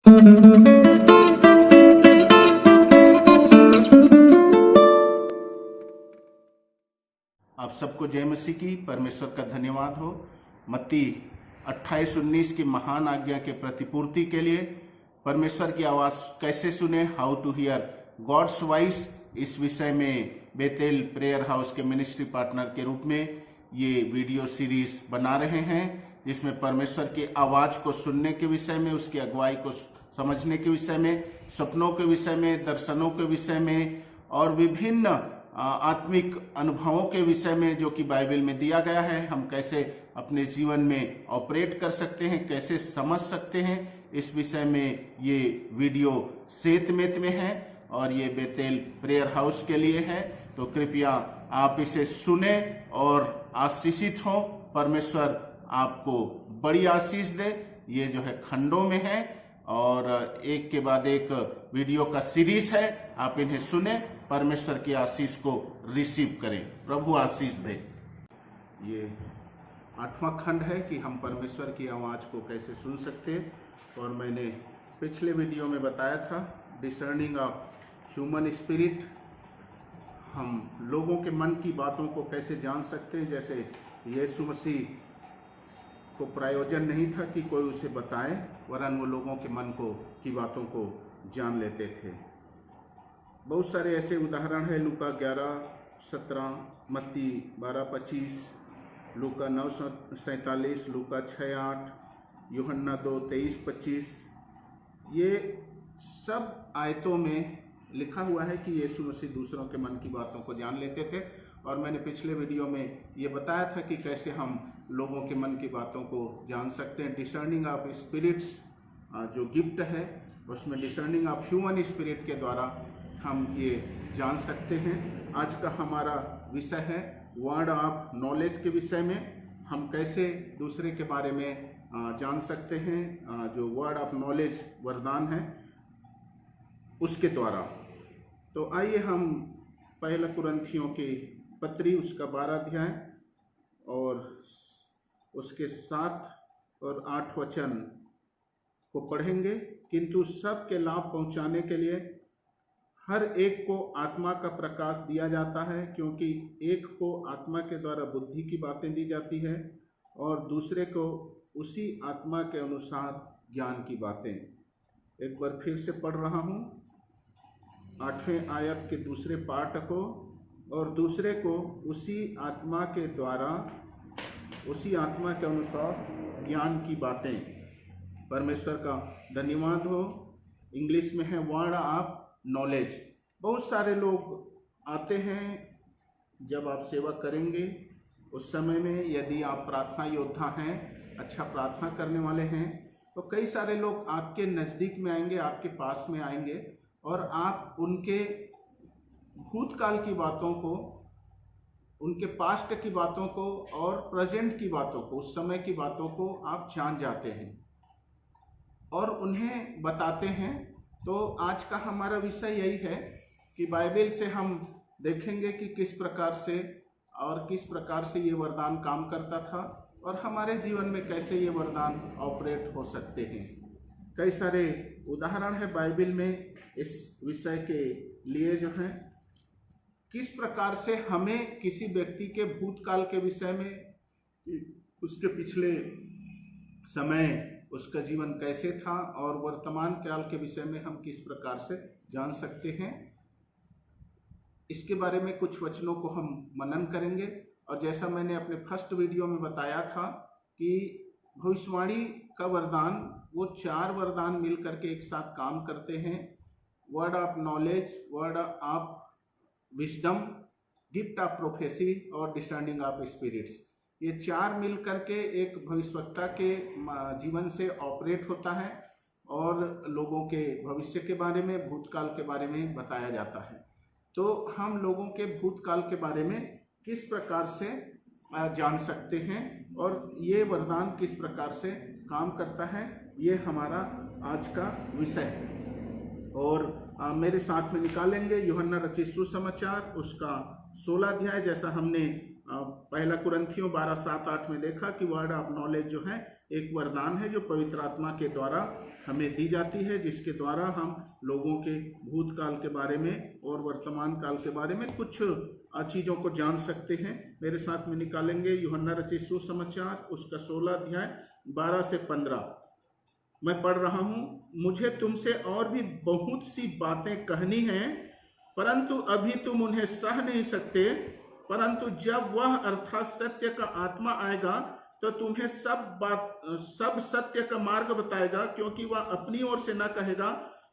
आप सबको जय मसीह की। परमेश्वर का धन्यवाद हो। मत्ती 28:19 की महान आज्ञा के प्रतिपूर्ति के लिए परमेश्वर की आवाज कैसे सुने, how to hear God's voice, इस विषय में बेतेल प्रेयर हाउस के मिनिस्ट्री पार्टनर के रूप में ये वीडियो सीरीज बना रहे हैं, जिसमें परमेश्वर की आवाज को सुनने के विषय में, उसकी अगुवाई को समझने के विषय में, सपनों के विषय में, दर्शनों के विषय में और विभिन्न आत्मिक अनुभवों के विषय में जो कि बाइबल में दिया गया है, हम कैसे अपने जीवन में ऑपरेट कर सकते हैं, कैसे समझ सकते हैं, इस विषय में ये वीडियो सेतमेत में है और ये बेतेल प्रेयर हाउस के लिए है। तो कृपया आप इसे सुने और आशीषित हो। परमेश्वर आपको बड़ी आशीष दे। ये जो है खंडों में है और एक के बाद एक वीडियो का सीरीज है, आप इन्हें सुने, परमेश्वर की आशीष को रिसीव करें। प्रभु आशीष दे। ये 8वां खंड है कि हम परमेश्वर की आवाज़ को कैसे सुन सकते हैं और मैंने पिछले वीडियो में बताया था डिसर्निंग ऑफ ह्यूमन स्पिरिट, हम लोगों के मन की बातों को कैसे जान सकते हैं। जैसे यीशु मसीह को प्रयोजन नहीं था कि कोई उसे बताए, वरन वो लोगों के मन की बातों को जान लेते थे। बहुत सारे ऐसे उदाहरण हैं। लूका 11:17, मत्ती 12:25, लूका 9:47, लूका 6:8, यूहन्ना 2:23-25। ये सब आयतों में लिखा हुआ है कि यीशु मसीह दूसरों के मन की बातों को जान लेते थे। और मैंने पिछले वीडियो में ये बताया था कि कैसे हम लोगों के मन की बातों को जान सकते हैं। डिसर्निंग ऑफ स्पिरिट्स जो गिफ्ट है, उसमें डिसर्निंग ऑफ ह्यूमन स्पिरिट के द्वारा हम ये जान सकते हैं। आज का हमारा विषय है वर्ड ऑफ नॉलेज के विषय में। हम कैसे दूसरे के बारे में जान सकते हैं, जो वर्ड ऑफ नॉलेज वरदान है उसके द्वारा। तो आइए हम पहला कुरिन्थियों की पत्री, उसका 12 अध्याय और उसके 7 और 8 वचन को पढ़ेंगे। किंतु सबके लाभ पहुंचाने के लिए हर एक को आत्मा का प्रकाश दिया जाता है, क्योंकि एक को आत्मा के द्वारा बुद्धि की बातें दी जाती है और दूसरे को उसी आत्मा के अनुसार ज्ञान की बातें। एक बार फिर से पढ़ रहा हूँ 8वें आयत के दूसरे पार्ट को। और दूसरे को उसी आत्मा के द्वारा, उसी आत्मा के अनुसार ज्ञान की बातें। परमेश्वर का धन्यवाद हो। इंग्लिश में है वर्ड ऑफ नॉलेज। बहुत सारे लोग आते हैं, जब आप सेवा करेंगे उस समय में, यदि आप प्रार्थना योद्धा हैं, अच्छा प्रार्थना करने वाले हैं, तो कई सारे लोग आपके नज़दीक में आएंगे, आपके पास में आएंगे और आप उनके भूतकाल की बातों को, उनके पास्ट की बातों को और प्रेजेंट की बातों को, उस समय की बातों को आप जान जाते हैं और उन्हें बताते हैं। तो आज का हमारा विषय यही है कि बाइबल से हम देखेंगे कि किस प्रकार से ये वरदान काम करता था और हमारे जीवन में कैसे ये वरदान ऑपरेट हो सकते हैं। कई सारे उदाहरण है बाइबल में इस विषय के लिए, जो है किस प्रकार से हमें किसी व्यक्ति के भूतकाल के विषय में, उसके पिछले समय उसका जीवन कैसे था और वर्तमान काल के विषय में हम किस प्रकार से जान सकते हैं, इसके बारे में कुछ वचनों को हम मनन करेंगे। और जैसा मैंने अपने फर्स्ट वीडियो में बताया था कि भविष्यवाणी का वरदान, वो 4 वरदान मिल करके एक साथ काम करते हैं। Word of knowledge, word of wisdom, gift of prophecy और डिसर्निंग ऑफ स्पिरिट्स। ये 4 मिल करके एक भविष्यवक्ता के जीवन से ऑपरेट होता है और लोगों के भविष्य के बारे में, भूतकाल के बारे में बताया जाता है। तो हम लोगों के भूतकाल के बारे में किस प्रकार से जान सकते हैं और ये वरदान किस प्रकार से काम करता है, ये हमारा आज का विषय है। और मेरे साथ में निकालेंगे यूहन्ना रचित सुसमाचार, उसका 16 अध्याय, जैसा हमने पहला कुरिन्थियों 12:7-8 में देखा कि वर्ड ऑफ नॉलेज जो है एक वरदान है जो पवित्र आत्मा के द्वारा हमें दी जाती है, जिसके द्वारा हम लोगों के भूतकाल के बारे में और वर्तमान काल के बारे में कुछ चीज़ों को जान सकते हैं। मेरे साथ में निकालेंगे यूहन्ना रचित सुसमाचार उसका 16 अध्याय 12 से 15। मैं पढ़ रहा हूँ। मुझे तुमसे और भी बहुत सी बातें कहनी हैं, परंतु अभी तुम उन्हें सह नहीं सकते। परंतु जब वह अर्थात सत्य का आत्मा आएगा तो तुम्हें सब सत्य का मार्ग बताएगा, क्योंकि वह अपनी ओर से न कहेगा,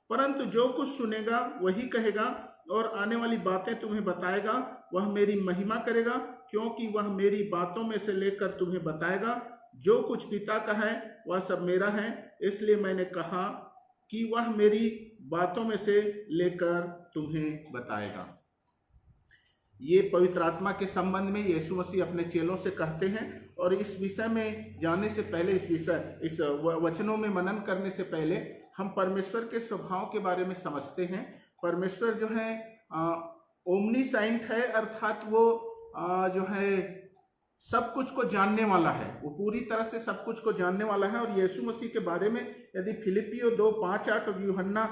परंतु जो कुछ सुनेगा वही कहेगा, और आने वाली बातें तुम्हें बताएगा। वह मेरी महिमा करेगा, क्योंकि वह मेरी बातों में से लेकर तुम्हें बताएगा। जो कुछ पिता का है वह सब मेरा है, इसलिए मैंने कहा कि वह मेरी बातों में से लेकर तुम्हें बताएगा। ये पवित्र आत्मा के संबंध में यीशु मसीह अपने चेलों से कहते हैं। और इस विषय में जाने से पहले, इस वचनों में मनन करने से पहले हम परमेश्वर के स्वभाव के बारे में समझते हैं। परमेश्वर जो है ओमनीसाइंट है, अर्थात वो जो है सब कुछ को जानने वाला है, वो पूरी तरह से सब कुछ को जानने वाला है। और यीशु मसीह के बारे में यदि फिलिपियों 2:5-8 और यूहन्ना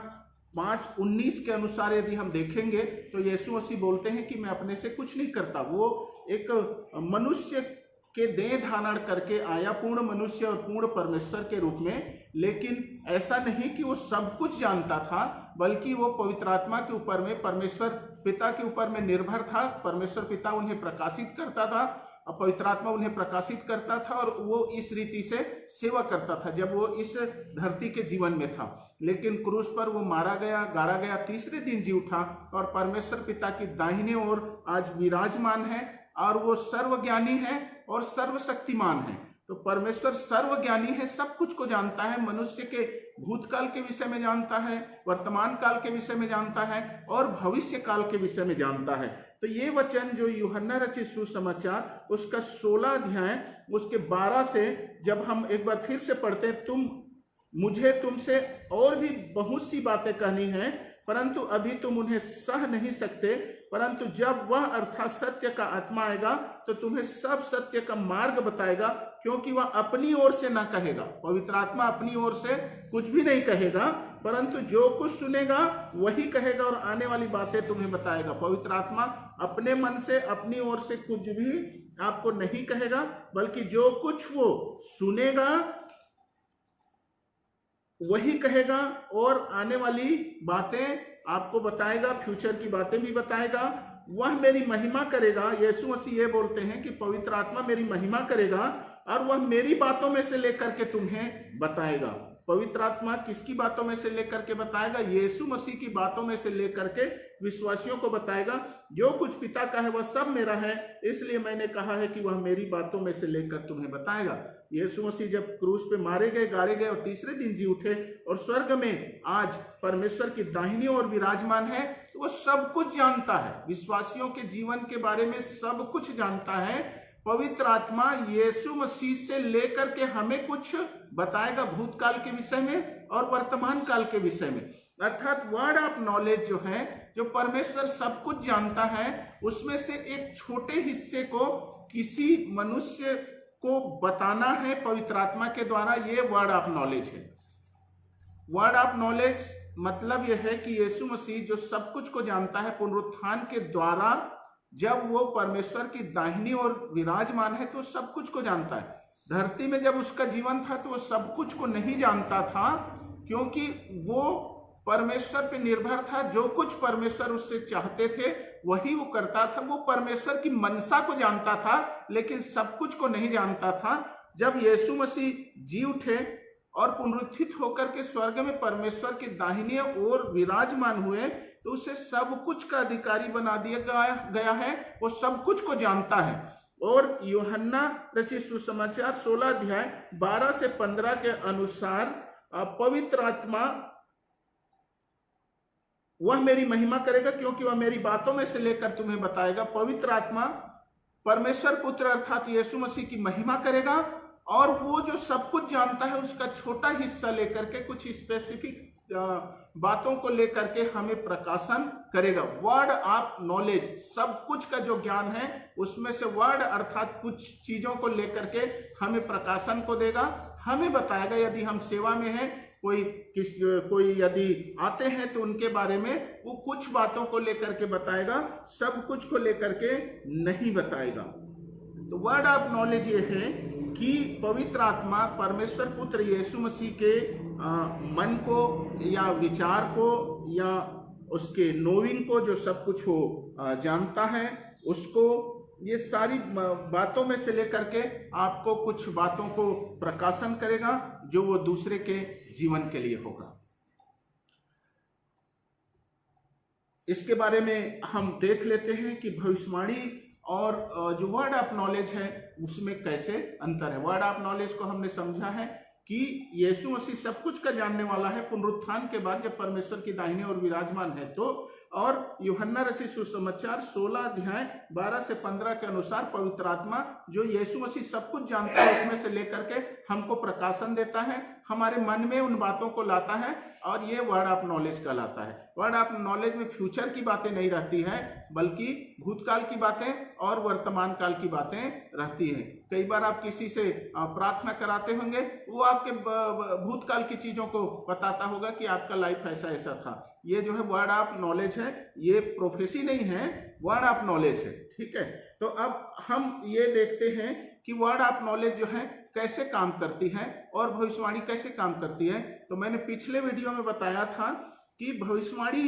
5:19 के अनुसार यदि हम देखेंगे तो यीशु मसीह बोलते हैं कि मैं अपने से कुछ नहीं करता। वो एक मनुष्य के देह धारण करके आया, पूर्ण मनुष्य और पूर्ण परमेश्वर के रूप में। लेकिन ऐसा नहीं कि वो सब कुछ जानता था, बल्कि वो पवित्र आत्मा के ऊपर में, परमेश्वर पिता के ऊपर में निर्भर था। परमेश्वर पिता उन्हें प्रकाशित करता था, पवित्र आत्मा उन्हें प्रकाशित करता था, और वो इस रीति से सेवा करता था जब वो इस धरती के जीवन में था। लेकिन क्रूस पर वो मारा गया, गाड़ा गया, तीसरे दिन जी उठा और परमेश्वर पिता की दाहिने ओर आज विराजमान है, और वो सर्वज्ञानी है और सर्वशक्तिमान है। तो परमेश्वर सर्वज्ञानी है, सब कुछ को जानता है, मनुष्य के भूतकाल के विषय में जानता है, वर्तमान काल के विषय में जानता है और भविष्य काल के विषय में जानता है। तो ये वचन जो यूहन्ना रचित सुसमाचार उसका 16 अध्याय उसके 12 से जब हम एक बार फिर से पढ़ते हैं, मुझे तुमसे और भी बहुत सी बातें कहनी हैं, परंतु अभी तुम उन्हें सह नहीं सकते। परंतु जब वह अर्थात सत्य का आत्मा आएगा तो तुम्हें सब सत्य का मार्ग बताएगा, क्योंकि वह अपनी ओर से ना कहेगा। पवित्र आत्मा अपनी ओर से कुछ भी नहीं कहेगा, परंतु जो कुछ सुनेगा वही कहेगा और आने वाली बातें तुम्हें बताएगा। पवित्र आत्मा अपने मन से, अपनी ओर से कुछ भी आपको नहीं कहेगा, बल्कि जो कुछ वो सुनेगा वही कहेगा और आने वाली बातें आपको बताएगा, फ्यूचर की बातें भी बताएगा। वह मेरी महिमा करेगा। यीशु मसीह ये बोलते हैं कि पवित्र आत्मा मेरी महिमा करेगा और वह मेरी बातों में से लेकर के तुम्हें बताएगा। पवित्र आत्मा किसकी बातों में से लेकर के बताएगा? यीशु मसीह की बातों में से लेकर के विश्वासियों को बताएगा। जो कुछ पिता का है वह सब मेरा है, इसलिए मैंने कहा है कि वह मेरी बातों में से लेकर तुम्हें बताएगा। यीशु मसीह जब क्रूस पे मारे गए, गाड़े गए और तीसरे दिन जी उठे और स्वर्ग में आज परमेश्वर की दाहिनी ओर विराजमान है, तो वो सब कुछ जानता है, विश्वासियों के जीवन के बारे में सब कुछ जानता है। पवित्र आत्मा यीशु मसीह से लेकर के हमें कुछ बताएगा भूतकाल के विषय में और वर्तमान काल के विषय में। अर्थात वर्ड ऑफ नॉलेज जो है, जो परमेश्वर सब कुछ जानता है, उसमें से एक छोटे हिस्से को किसी मनुष्य को बताना है पवित्र आत्मा के द्वारा। ये वर्ड ऑफ नॉलेज है। वर्ड ऑफ नॉलेज मतलब यह है कि यीशु मसीह जो सब कुछ को जानता है, पुनरुत्थान के द्वारा जब वो परमेश्वर की दाहिनी ओर विराजमान है तो सब कुछ को जानता है। धरती में जब उसका जीवन था तो वो सब कुछ को नहीं जानता था, क्योंकि वो परमेश्वर पे निर्भर था। जो कुछ परमेश्वर उससे चाहते थे वही वो करता था। वो परमेश्वर की मनसा को जानता था, लेकिन सब कुछ को नहीं जानता था। जब यीशु मसीह जी उठे और पुनरुत्थित होकर के स्वर्ग में परमेश्वर की दाहिनी ओर विराजमान हुए, तो उसे सब कुछ का अधिकारी बना दिया गया है। वो सब कुछ को जानता है। और यूहन्ना रचित सुसमाचार 16 अध्याय 12 से 15 के अनुसार पवित्र आत्मा वह मेरी महिमा करेगा, क्योंकि वह मेरी बातों में से लेकर तुम्हें बताएगा। पवित्र आत्मा परमेश्वर पुत्र अर्थात यीशु मसीह की महिमा करेगा, और वो जो सब कुछ जानता है उसका छोटा हिस्सा लेकर के कुछ स्पेसिफिक बातों को लेकर के हमें प्रकाशन करेगा। वर्ड ऑफ नॉलेज, सब कुछ का जो ज्ञान है उसमें से वर्ड अर्थात कुछ चीजों को लेकर के हमें प्रकाशन को देगा, हमें बताएगा। यदि हम सेवा में हैं, कोई यदि आते हैं तो उनके बारे में वो कुछ बातों को लेकर के बताएगा, सब कुछ को लेकर के नहीं बताएगा। तो वर्ड ऑफ नॉलेज ये है कि पवित्र आत्मा परमेश्वर पुत्र यीशु मसीह के मन को या विचार को या उसके नोइंग को, जो सब कुछ वो जानता है, उसको ये सारी बातों में से लेकर के आपको कुछ बातों को प्रकाशन करेगा जो वो दूसरे के जीवन के लिए होगा। इसके बारे में हम देख लेते हैं कि भविष्यवाणी और जो वर्ड ऑफ नॉलेज है उसमें कैसे अंतर है। वर्ड ऑफ नॉलेज को हमने समझा है कि यीशु मसीह सब कुछ का जानने वाला है पुनरुत्थान के बाद, जब परमेश्वर की दाहिने ओर विराजमान है तो। और यूहन्ना रचित सुसमाचार 16 अध्याय 12 से 15 के अनुसार पवित्र आत्मा जो यीशु मसीह सब कुछ जानता है उसमें से लेकर के हमको प्रकाशन देता है, हमारे मन में उन बातों को लाता है, और ये वर्ड ऑफ नॉलेज कहलाता है। वर्ड ऑफ नॉलेज में फ्यूचर की बातें नहीं रहती है, बल्कि भूतकाल की बातें और वर्तमान काल की बातें रहती हैं। कई बार आप किसी से प्रार्थना कराते होंगे, वो आपके भूतकाल की चीजों को बताता होगा कि आपका लाइफ ऐसा ऐसा था। ये जो है वर्ड ऑफ नॉलेज है, ये प्रोफेसी नहीं है, वर्ड ऑफ नॉलेज है। ठीक है, तो अब हम ये देखते हैं कि वर्ड ऑफ नॉलेज जो है कैसे काम करती है और भविष्यवाणी कैसे काम करती है। तो मैंने पिछले वीडियो में बताया था कि भविष्यवाणी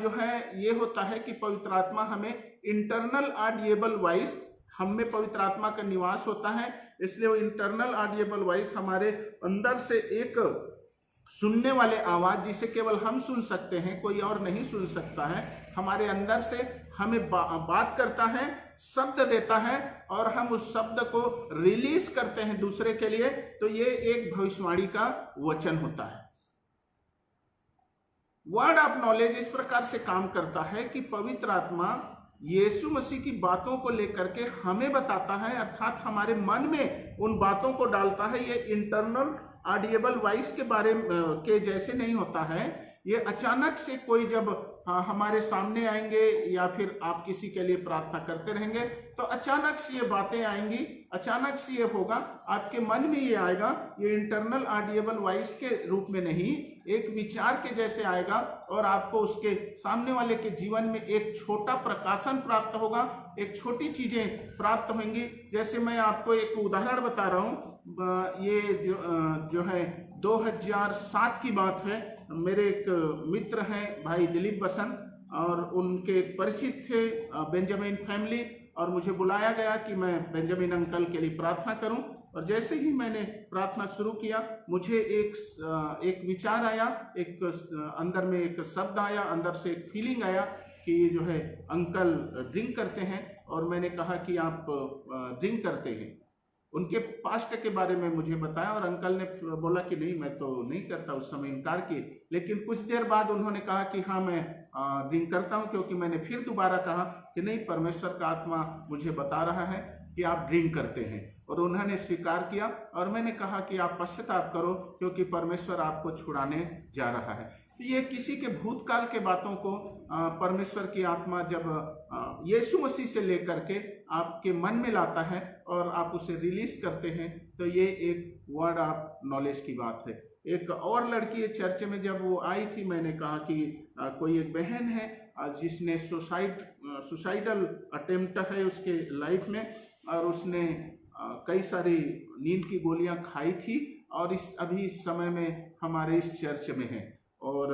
जो है ये होता है कि पवित्र आत्मा हमें इंटरनल ऑडिएबल वॉइस, हम में पवित्र आत्मा का निवास होता है, इसलिए वो इंटरनल ऑडिएबल वॉइस हमारे अंदर से एक सुनने वाले आवाज, जिसे केवल हम सुन सकते हैं, कोई और नहीं सुन सकता है, हमारे अंदर से हमें बात करता है, शब्द देता है और हम उस शब्द को रिलीज करते हैं दूसरे के लिए। तो ये एक भविष्यवाणी का वचन होता है। वर्ड ऑफ नॉलेज इस प्रकार से काम करता है कि पवित्र आत्मा यीशु मसीह की बातों को लेकर के हमें बताता है, अर्थात हमारे मन में उन बातों को डालता है। ये इंटरनल ऑडिएबल वॉइस के बारे के जैसे नहीं होता है। ये अचानक से कोई जब हमारे सामने आएंगे या फिर आप किसी के लिए प्रार्थना करते रहेंगे तो अचानक से ये बातें आएंगी, अचानक से ये होगा, आपके मन में ये आएगा। ये इंटरनल ऑडिएबल वॉइस के रूप में नहीं, एक विचार के जैसे आएगा और आपको उसके सामने वाले के जीवन में एक छोटा प्रकाशन प्राप्त होगा, एक छोटी चीजें प्राप्त होंगी। जैसे मैं आपको एक उदाहरण बता रहा हूँ, ये जो है 2007 की बात है। मेरे एक मित्र हैं भाई दिलीप बसंत, और उनके परिचित थे बेंजामिन फैमिली, और मुझे बुलाया गया कि मैं बेंजामिन अंकल के लिए प्रार्थना करूं। और जैसे ही मैंने प्रार्थना शुरू किया, मुझे एक विचार आया, एक अंदर में एक शब्द आया, अंदर से एक फीलिंग आया कि जो है अंकल ड्रिंक करते हैं। और मैंने कहा कि आप ड्रिंक करते हैं। उनके पास्ट के बारे में मुझे बताया और अंकल ने बोला कि नहीं, मैं तो नहीं करता। उस समय इनकार किए, लेकिन कुछ देर बाद उन्होंने कहा कि हाँ मैं ड्रिंक करता हूँ, क्योंकि मैंने फिर दोबारा कहा कि नहीं, परमेश्वर का आत्मा मुझे बता रहा है कि आप ड्रिंक करते हैं। और उन्होंने स्वीकार किया और मैंने कहा कि आप पश्चाताप करो, क्योंकि परमेश्वर आपको छुड़ाने जा रहा है। तो ये किसी के भूतकाल के बातों को परमेश्वर की आत्मा जब यीशु मसीह से लेकर के आपके मन में लाता है और आप उसे रिलीज करते हैं, तो ये एक वर्ड ऑफ नॉलेज की बात है। एक और लड़की चर्च में जब वो आई थी, मैंने कहा कि कोई एक बहन है जिसने सुसाइडल अटेम्प्ट है उसके लाइफ में, और उसने कई सारी नींद की गोलियां खाई थी, और अभी इस समय में हमारे इस चर्च में है। और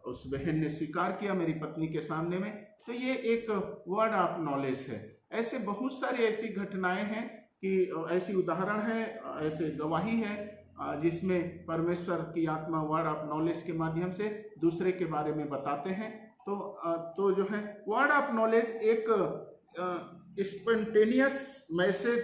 उस बहन ने स्वीकार किया मेरी पत्नी के सामने में। तो ये एक वर्ड ऑफ नॉलेज है। ऐसे बहुत सारी ऐसी घटनाएं हैं कि ऐसी उदाहरण है, ऐसे गवाही है जिसमें परमेश्वर की आत्मा वर्ड ऑफ नॉलेज के माध्यम से दूसरे के बारे में बताते हैं। तो जो है वर्ड ऑफ नॉलेज एक स्पॉन्टेनियस मैसेज,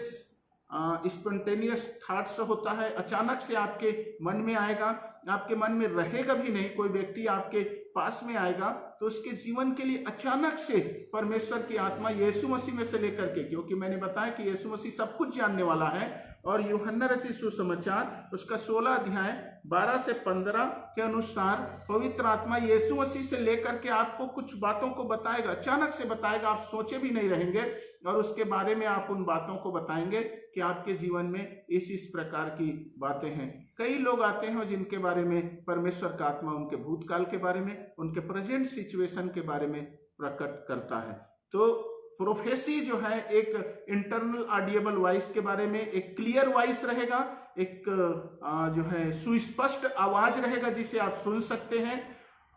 स्पॉन्टेनियस थॉट्स होता है। अचानक से आपके मन में आएगा, आपके मन में रहेगा भी नहीं। कोई व्यक्ति आपके पास में आएगा तो उसके जीवन के लिए अचानक से परमेश्वर की आत्मा यीशु मसीह में से लेकर के, क्योंकि मैंने बताया कि यीशु मसीह सब कुछ जानने वाला है, और यूहन्ना रचित सुसमाचार उसका 16 अध्याय 12 से 15 के अनुसार पवित्र आत्मा यीशु मसीह से लेकर के आपको कुछ बातों को बताएगा, अचानक से बताएगा, आप सोचे भी नहीं रहेंगे, और उसके बारे में आप उन बातों को बताएंगे कि आपके जीवन में इस प्रकार की बातें हैं। कई लोग आते हैं जिनके बारे में परमेश्वर का आत्मा उनके भूतकाल के बारे में, उनके प्रेजेंट सिचुएशन के बारे में प्रकट करता है। तो प्रोफेसी जो है एक इंटरनल ऑडिएबल वॉइस के बारे में, एक क्लियर वॉइस रहेगा, एक जो है सुस्पष्ट आवाज रहेगा जिसे आप सुन सकते हैं,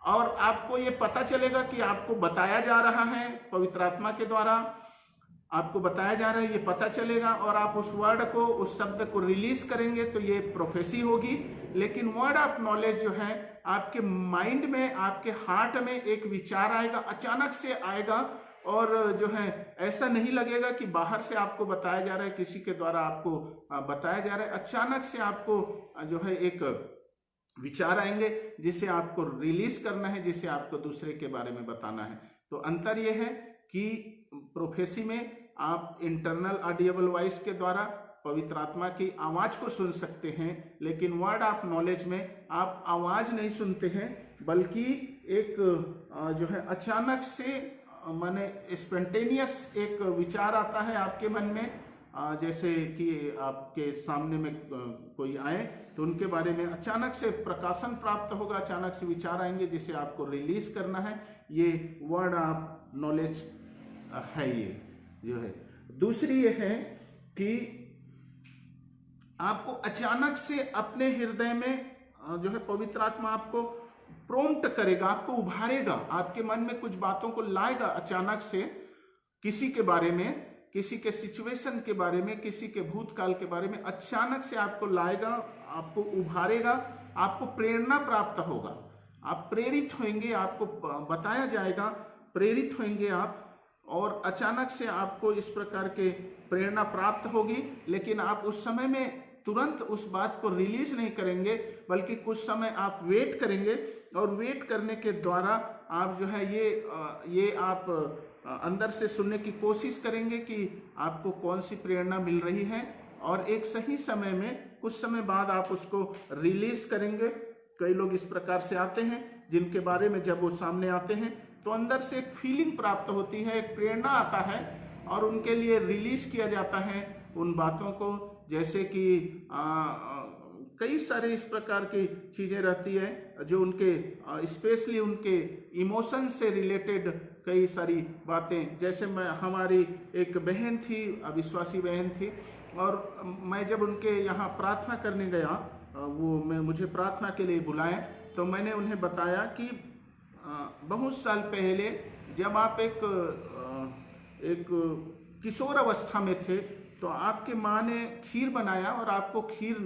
और आपको ये पता चलेगा कि आपको बताया जा रहा है, पवित्र आत्मा के द्वारा आपको बताया जा रहा है, ये पता चलेगा, और आप उस वर्ड को, उस शब्द को रिलीज करेंगे तो ये प्रोफेसी होगी। लेकिन वर्ड ऑफ नॉलेज जो है आपके माइंड में, आपके हार्ट में एक विचार आएगा, अचानक से आएगा, और जो है ऐसा नहीं लगेगा कि बाहर से आपको बताया जा रहा है, किसी के द्वारा आपको बताया जा रहा है। अचानक से आपको जो है एक विचार आएंगे जिसे आपको रिलीज करना है, जिसे आपको दूसरे के बारे में बताना है। तो अंतर यह है कि प्रोफेसी में आप इंटरनल ऑडिएबल वॉइस के द्वारा पवित्र आत्मा की आवाज को सुन सकते हैं, लेकिन वर्ड ऑफ नॉलेज में आप आवाज नहीं सुनते हैं, बल्कि एक जो है अचानक से माने स्पॉन्टेनियस एक विचार आता है आपके मन में, जैसे कि आपके सामने में कोई आए तो उनके बारे में अचानक से प्रकाशन प्राप्त होगा, अचानक से विचार आएंगे जिसे आपको रिलीज करना है। ये वर्ड ऑफ नॉलेज है। ये जो है दूसरी ये है कि आपको अचानक से अपने हृदय में जो है पवित्र आत्मा आपको प्रोम्प्ट करेगा, आपको उभारेगा, आपके मन में कुछ बातों को लाएगा अचानक से, किसी के बारे में, किसी के सिचुएशन के बारे में, किसी के भूतकाल के बारे में अचानक से आपको लाएगा, आपको उभारेगा, आपको प्रेरणा प्राप्त होगा, आप प्रेरित होंगे, आपको बताया जाएगा, प्रेरित होंगे आप, और अचानक से आपको इस प्रकार के प्रेरणा प्राप्त होगी। लेकिन आप उस समय में तुरंत उस बात को रिलीज नहीं करेंगे, बल्कि कुछ समय आप वेट करेंगे, और वेट करने के द्वारा आप जो है ये आप अंदर से सुनने की कोशिश करेंगे कि आपको कौन सी प्रेरणा मिल रही है, और एक सही समय में कुछ समय बाद आप उसको रिलीज करेंगे। कई लोग इस प्रकार से आते हैं जिनके बारे में जब वो सामने आते हैं तो अंदर से एक फीलिंग प्राप्त होती है, एक प्रेरणा आता है, और उनके लिए रिलीज किया जाता है उन बातों को, जैसे कि कई सारे इस प्रकार की चीजें रहती है जो उनके स्पेशली उनके इमोशन से रिलेटेड कई सारी बातें। जैसे हमारी एक बहन थी, अविश्वासी बहन थी, और मैं जब उनके यहाँ प्रार्थना करने गया, मुझे प्रार्थना के लिए बुलाए, तो मैंने उन्हें बताया कि बहुत साल पहले जब आप एक किशोर अवस्था में थे तो आपके माँ ने खीर बनाया और आपको खीर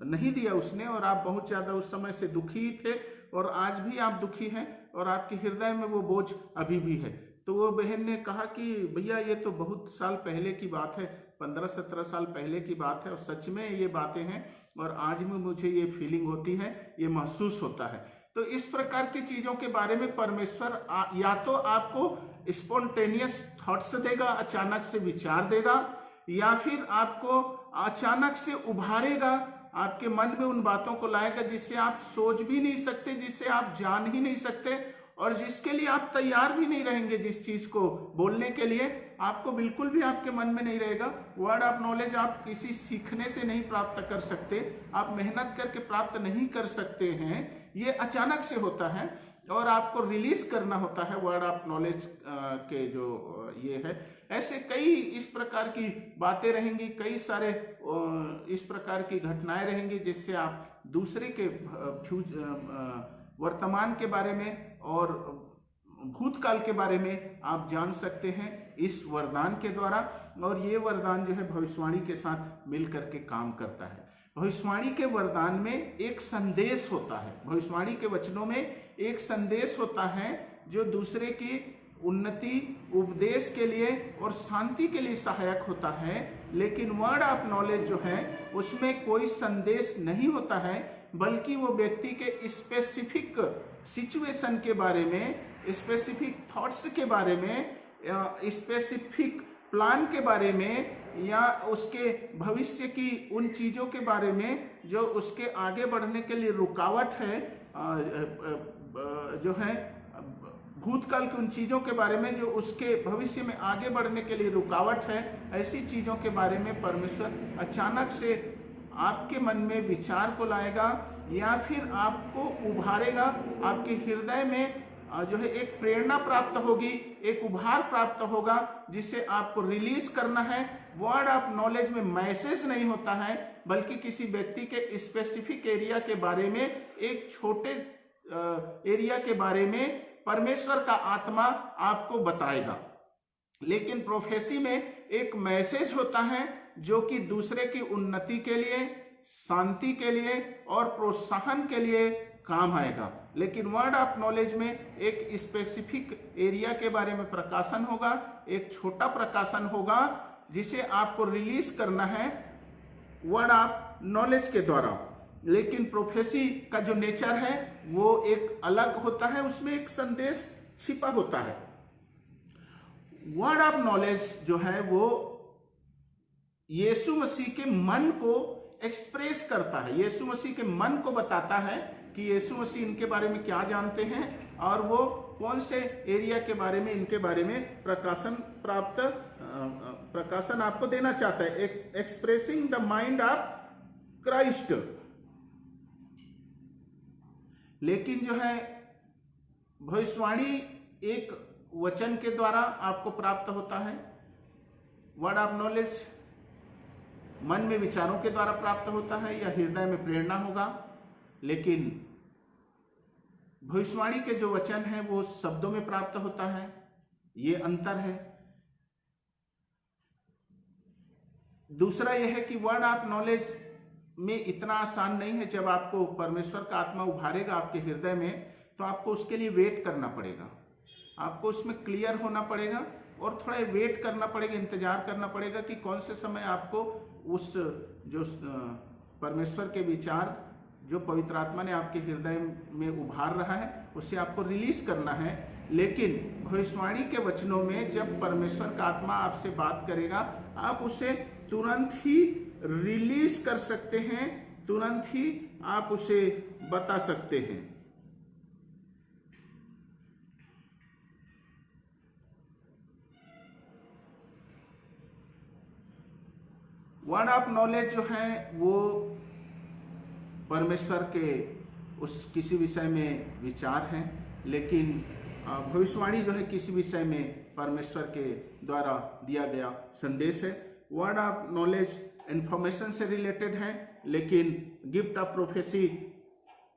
नहीं दिया उसने, और आप बहुत ज़्यादा उस समय से दुखी थे, और आज भी आप दुखी हैं, और आपके हृदय में वो बोझ अभी भी है। तो वो बहन ने कहा कि भैया ये तो बहुत साल पहले की बात है, 15-17 साल पहले की बात है, और सच में ये बातें हैं, और आज में मुझे ये फीलिंग होती है, ये महसूस होता है। तो इस प्रकार की चीज़ों के बारे में परमेश्वर या तो आपको स्पॉन्टेनियस थॉट्स देगा, अचानक से विचार देगा, या फिर आपको अचानक से उभारेगा, आपके मन में उन बातों को लाएगा जिससे आप सोच भी नहीं सकते, जिससे आप जान ही नहीं सकते, और जिसके लिए आप तैयार भी नहीं रहेंगे। जिस चीज को बोलने के लिए आपको बिल्कुल भी आपके मन में नहीं रहेगा। वर्ड ऑफ नॉलेज आप किसी सीखने से नहीं प्राप्त कर सकते, आप मेहनत करके प्राप्त नहीं कर सकते हैं, ये अचानक से होता है, और आपको रिलीज करना होता है वर्ड ऑफ नॉलेज के जो ये है। ऐसे कई इस प्रकार की बातें रहेंगी, कई सारे इस प्रकार की घटनाएं रहेंगी जिससे आप दूसरे के वर्तमान के बारे में और भूतकाल के बारे में आप जान सकते हैं इस वरदान के द्वारा। और ये वरदान जो है भविष्यवाणी के साथ मिलकर के काम करता है। भविष्यवाणी के वरदान में एक संदेश होता है, भविष्यवाणी के वचनों में एक संदेश होता है जो दूसरे की उन्नति, उपदेश के लिए और शांति के लिए सहायक होता है। लेकिन वर्ड ऑफ नॉलेज जो है उसमें कोई संदेश नहीं होता है, बल्कि वो व्यक्ति के स्पेसिफिक सिचुएशन के बारे में, स्पेसिफिक थॉट्स के बारे में, स्पेसिफिक प्लान के बारे में या उसके भविष्य की उन चीज़ों के बारे में जो उसके आगे बढ़ने के लिए रुकावट है, जो है भूतकाल की उन चीज़ों के बारे में जो उसके भविष्य में आगे बढ़ने के लिए रुकावट है, ऐसी चीज़ों के बारे में परमेश्वर अचानक से आपके मन में विचार को लाएगा या फिर आपको उभारेगा। आपके हृदय में जो है एक प्रेरणा प्राप्त होगी, एक उभार प्राप्त होगा जिसे आपको रिलीज करना है। वर्ड ऑफ नॉलेज में मैसेज नहीं होता है, बल्कि किसी व्यक्ति के स्पेसिफिक एरिया के बारे में, एक छोटे एरिया के बारे में परमेश्वर का आत्मा आपको बताएगा। लेकिन प्रोफेसी में एक मैसेज होता है जो कि दूसरे की उन्नति के लिए, शांति के लिए और प्रोत्साहन के लिए काम आएगा। लेकिन वर्ड ऑफ नॉलेज में एक स्पेसिफिक एरिया के बारे में प्रकाशन होगा, एक छोटा प्रकाशन होगा जिसे आपको रिलीज करना है वर्ड ऑफ नॉलेज के द्वारा। लेकिन प्रोफेसी का जो नेचर है वो एक अलग होता है, उसमें एक संदेश छिपा होता है। वर्ड ऑफ नॉलेज जो है वो यीशु मसीह के मन को एक्सप्रेस करता है, यीशु मसीह के मन को बताता है कि यीशु मसीह इनके बारे में क्या जानते हैं और वो कौन से एरिया के बारे में, इनके बारे में प्रकाशन आपको देना चाहता है। Expressing the mind of Christ. लेकिन जो है भविष्यवाणी एक वचन के द्वारा आपको प्राप्त होता है। वर्ड ऑफ नॉलेज मन में विचारों के द्वारा प्राप्त होता है या हृदय में प्रेरणा होगा। लेकिन भविष्यवाणी के जो वचन है वो शब्दों में प्राप्त होता है। ये अंतर है। दूसरा यह है कि वर्ड ऑफ नॉलेज में इतना आसान नहीं है। जब आपको परमेश्वर का आत्मा उभारेगा आपके हृदय में, तो आपको उसके लिए वेट करना पड़ेगा, आपको उसमें क्लियर होना पड़ेगा और थोड़ा वेट करना पड़ेगा, इंतजार करना पड़ेगा कि कौन से समय आपको उस जो परमेश्वर के विचार जो पवित्र आत्मा ने आपके हृदय में उभार रहा है उसे आपको रिलीज करना है। लेकिन भविष्यवाणी के वचनों में जब परमेश्वर का आत्मा आपसे बात करेगा, आप उसे तुरंत ही रिलीज कर सकते हैं, तुरंत ही आप उसे बता सकते हैं। वर्ड ऑफ नॉलेज जो है वो परमेश्वर के उस किसी विषय में विचार हैं, लेकिन भविष्यवाणी जो है किसी विषय में परमेश्वर के द्वारा दिया गया संदेश है। वर्ड ऑफ नॉलेज इंफॉर्मेशन से रिलेटेड है, लेकिन गिफ्ट ऑफ प्रोफेसी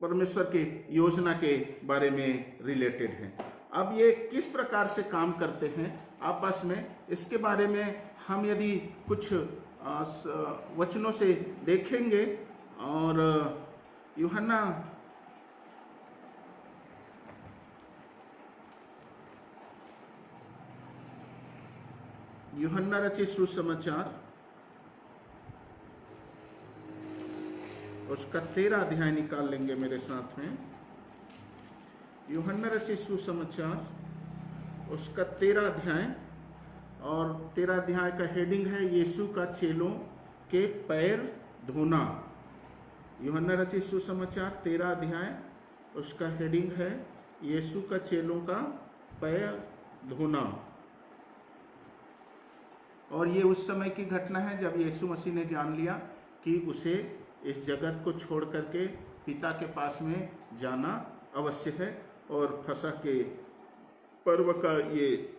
परमेश्वर के योजना के बारे में रिलेटेड है। अब ये किस प्रकार से काम करते हैं आपस में, इसके बारे में हम यदि कुछ वचनों से देखेंगे। और यूहन्ना रचित सुसमाचार उसका 13 अध्याय निकाल लेंगे मेरे साथ में। यूहन्ना रचित सुसमाचार उसका 13 अध्याय, और 13 अध्याय का हेडिंग है यीशु का चेलों के पैर धोना। यूहन्ना रचित सुसमाचार 13 अध्याय उसका हेडिंग है यीशु का चेलों का पैर धोना। और ये उस समय की घटना है जब यीशु मसीह ने जान लिया कि उसे इस जगत को छोड़ करके पिता के पास में जाना अवश्य है, और फसह के पर्व का ये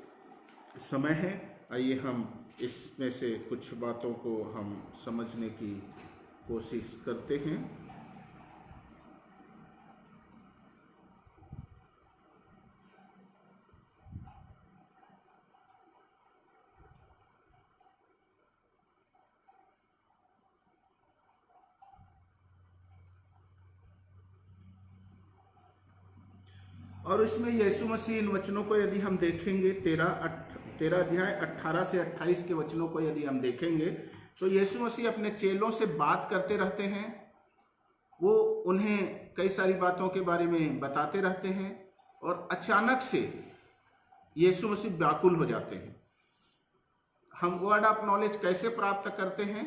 समय है। आइए हम इसमें से कुछ बातों को हम समझने की कोशिश करते हैं। और इसमें यीशु मसीह इन वचनों को यदि हम देखेंगे, 13 अध्याय 18 से 28 के वचनों को यदि हम देखेंगे, तो यीशु मसीह अपने चेलों से बात करते रहते हैं। वो उन्हें कई सारी बातों के बारे में बताते रहते हैं, और अचानक से यीशु मसीह व्याकुल हो जाते हैं। हम वर्ड ऑफ नॉलेज कैसे प्राप्त करते हैं,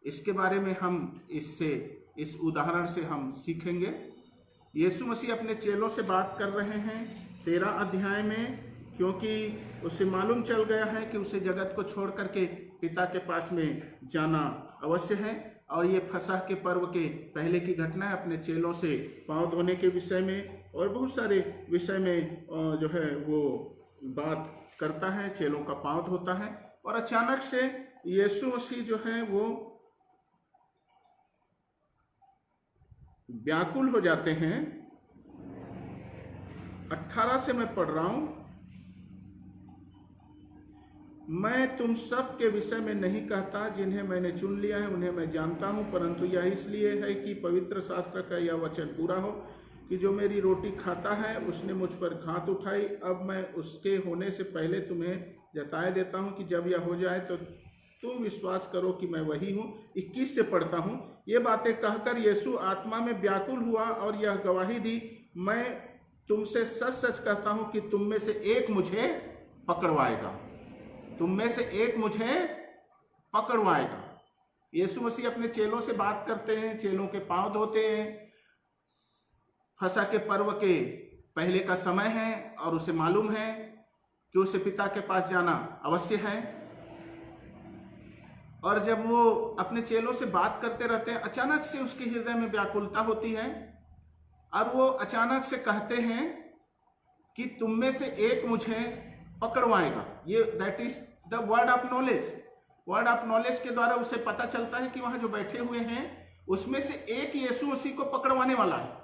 इसके बारे में हम इस उदाहरण से हम सीखेंगे। यीशु मसीह अपने चेलों से बात कर रहे हैं 13 अध्याय में, क्योंकि उसे मालूम चल गया है कि उसे जगत को छोड़ करके पिता के पास में जाना अवश्य है। और ये फसह के पर्व के पहले की घटना है, अपने चेलों से पाँव धोने के विषय में और बहुत सारे विषय में जो है वो बात करता है, चेलों का पाँव धोता है। और अचानक से यीशु मसीह जो है वो व्याकुल हो जाते हैं। 18 से मैं पढ़ रहा हूं, मैं तुम सब के विषय में नहीं कहता, जिन्हें मैंने चुन लिया है उन्हें मैं जानता हूं, परंतु यह इसलिए है कि पवित्र शास्त्र का यह वचन पूरा हो कि जो मेरी रोटी खाता है उसने मुझ पर घात उठाई। अब मैं उसके होने से पहले तुम्हें जताए देता हूं कि जब यह हो जाए तो तुम विश्वास करो कि मैं वही हूँ। 21 से पढ़ता हूँ, ये बातें कहकर यीशु आत्मा में व्याकुल हुआ और यह गवाही दी, मैं तुमसे सच सच कहता हूँ कि तुम में से एक मुझे पकड़वाएगा, तुम में से एक मुझे पकड़वाएगा। यीशु मसीह अपने चेलों से बात करते हैं, चेलों के पांव धोते हैं। फसह के पर्व के पहले का समय है और उसे मालूम है कि उसे पिता के पास जाना अवश्य है। और जब वो अपने चेलों से बात करते रहते हैं, अचानक से उसके हृदय में व्याकुलता होती है और वो अचानक से कहते हैं कि तुम में से एक मुझे पकड़वाएगा। ये that is the word of knowledge. Word of knowledge के द्वारा उसे पता चलता है कि वहां जो बैठे हुए हैं उसमें से एक यीशु मसीह को पकड़वाने वाला है।